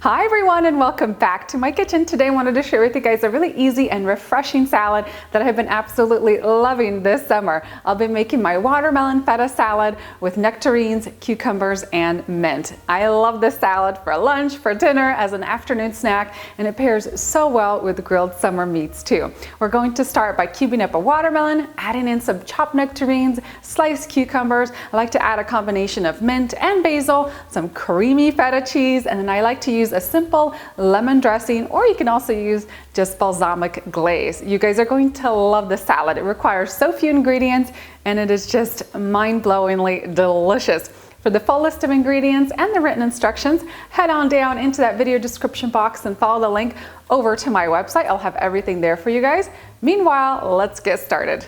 Hi everyone and welcome back to my kitchen. Today I wanted to share with you guys a really easy and refreshing salad that I've been absolutely loving this summer. I'll be making my watermelon feta salad with nectarines, cucumbers, and mint. I love this salad for lunch, for dinner, as an afternoon snack, and it pairs so well with grilled summer meats too. We're going to start by cubing up a watermelon, adding in some chopped nectarines, sliced cucumbers. I like to add a combination of mint and basil, some creamy feta cheese, and then I like to use a simple lemon dressing, or you can also use just balsamic glaze. You guys are going to love the salad. It requires so few ingredients and it is just mind-blowingly delicious. For the full list of ingredients and the written instructions, head on down into that video description box and follow the link over to my website. I'll have everything there for you guys. Meanwhile, let's get started.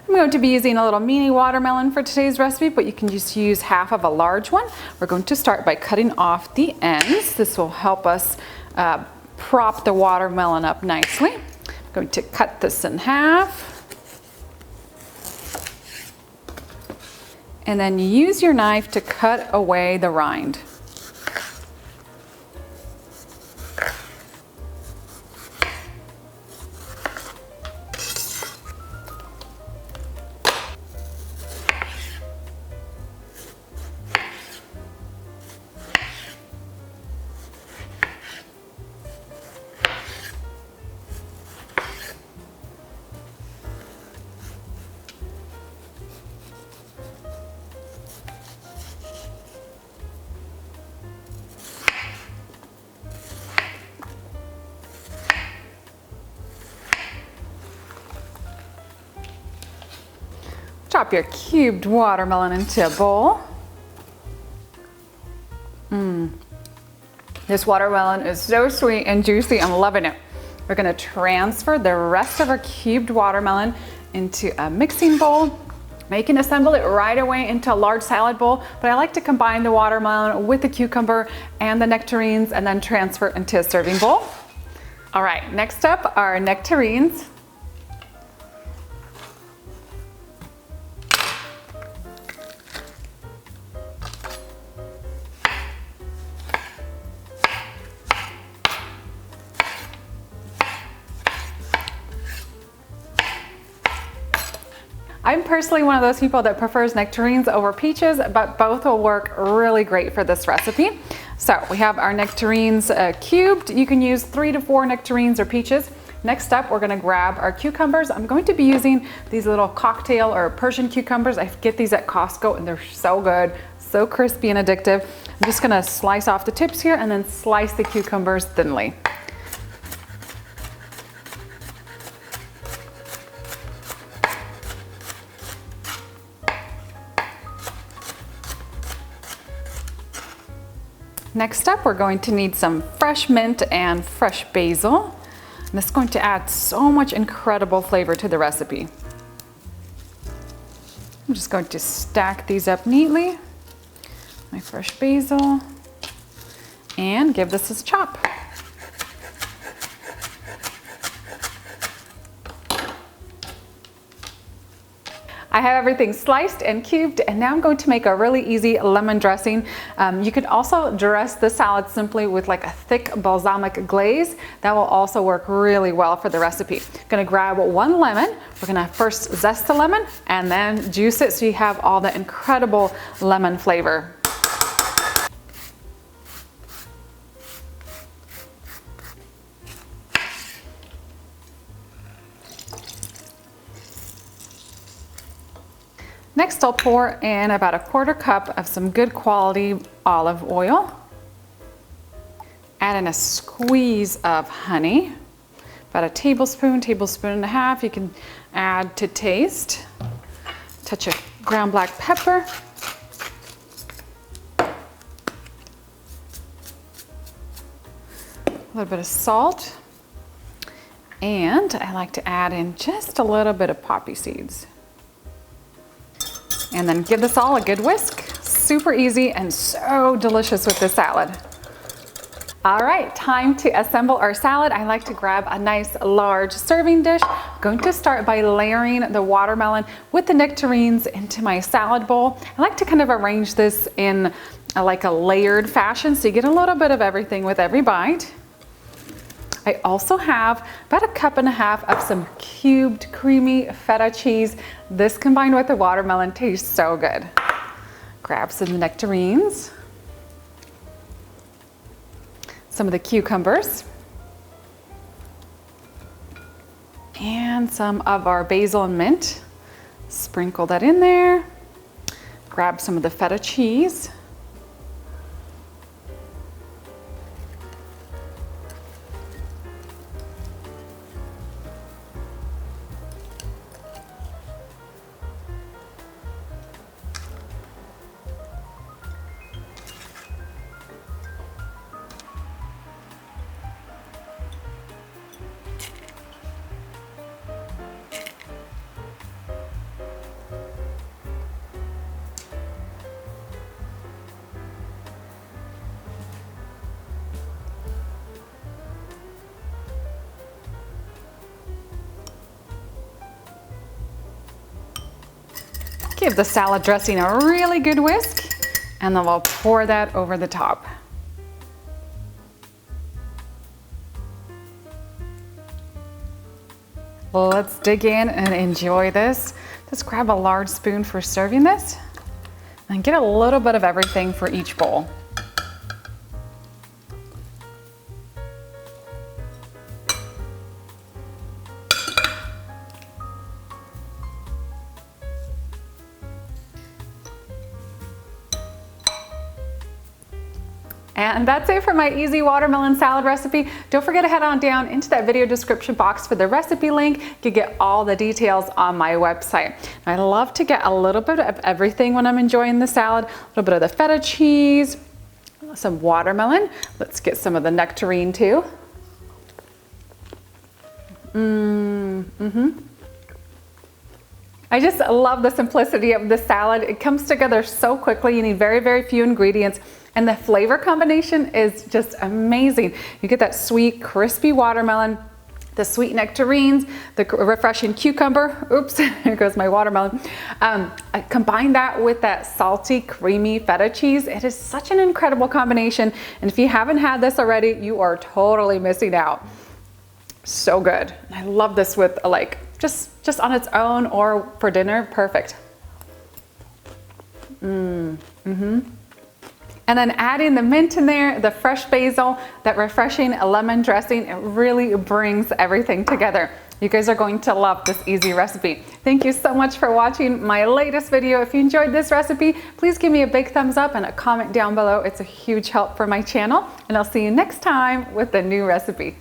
I'm going to be using a little mini watermelon for today's recipe, but you can just use half of a large one. We're going to start by cutting off the ends. This will help us prop the watermelon up nicely. I'm going to cut this in half. And then use your knife to cut away the rind. Chop your cubed watermelon into a bowl. This watermelon is so sweet and juicy. I'm loving it. We're going to transfer the rest of our cubed watermelon into a mixing bowl. Now you can assemble it right away into a large salad bowl, but I like to combine the watermelon with the cucumber and the nectarines and then transfer it into a serving bowl. All right, next up are nectarines. I'm personally one of those people that prefers nectarines over peaches, but both will work really great for this recipe. So we have our nectarines cubed. You can use 3 to 4 nectarines or peaches. Next up, we're gonna grab our cucumbers. I'm going to be using these little cocktail or Persian cucumbers. I get these at Costco and they're so good, so crispy and addictive. I'm just gonna slice off the tips here and then slice the cucumbers thinly. Next up, we're going to need some fresh mint and fresh basil. And this is going to add so much incredible flavor to the recipe. I'm just going to stack these up neatly. My fresh basil. And give this a chop. I have everything sliced and cubed, and now I'm going to make a really easy lemon dressing. You could also dress the salad simply with like a thick balsamic glaze. That will also work really well for the recipe. Gonna grab 1 lemon. We're gonna first zest the lemon and then juice it so you have all the incredible lemon flavor. Next, I'll pour in about 1/4 cup of some good quality olive oil. Add in a squeeze of honey, about a tablespoon, tablespoon and a half. You can add to taste. Touch of ground black pepper. A little bit of salt. And I like to add in just a little bit of poppy seeds. And then give this all a good whisk. Super easy and so delicious with this salad. All right, time to assemble our salad. I like to grab a nice large serving dish. I'm going to start by layering the watermelon with the nectarines into my salad bowl. I like to kind of arrange this in I like a layered fashion, so you get a little bit of everything with every bite. I also have about 1.5 cups of some cubed creamy feta cheese. This combined with the watermelon tastes so good. Grab some nectarines, some of the cucumbers, and some of our basil and mint. Sprinkle that in there. Grab some of the feta cheese. Give the salad dressing a really good whisk, and then we'll pour that over the top. Let's dig in and enjoy this. Just grab a large spoon for serving this, and get a little bit of everything for each bowl. And that's it for my easy watermelon salad recipe. Don't forget to head on down into that video description box for the recipe link. You can get all the details on my website. I love to get a little bit of everything when I'm enjoying the salad. A little bit of the feta cheese, some watermelon. Let's get some of the nectarine too. I just love the simplicity of the salad. It comes together so quickly. You need very, very few ingredients. And the flavor combination is just amazing. You get that sweet, crispy watermelon, the sweet nectarines, the refreshing cucumber. Oops, here goes my watermelon. I combine that with that salty, creamy feta cheese. It is such an incredible combination. And if you haven't had this already, you are totally missing out. So good. I love this with like, just on its own or for dinner, perfect. And then adding the mint in there, the fresh basil, that refreshing lemon dressing, it really brings everything together. You guys are going to love this easy recipe. Thank you so much for watching my latest video. If you enjoyed this recipe, please give me a big thumbs up and a comment down below. It's a huge help for my channel, and I'll see you next time with a new recipe.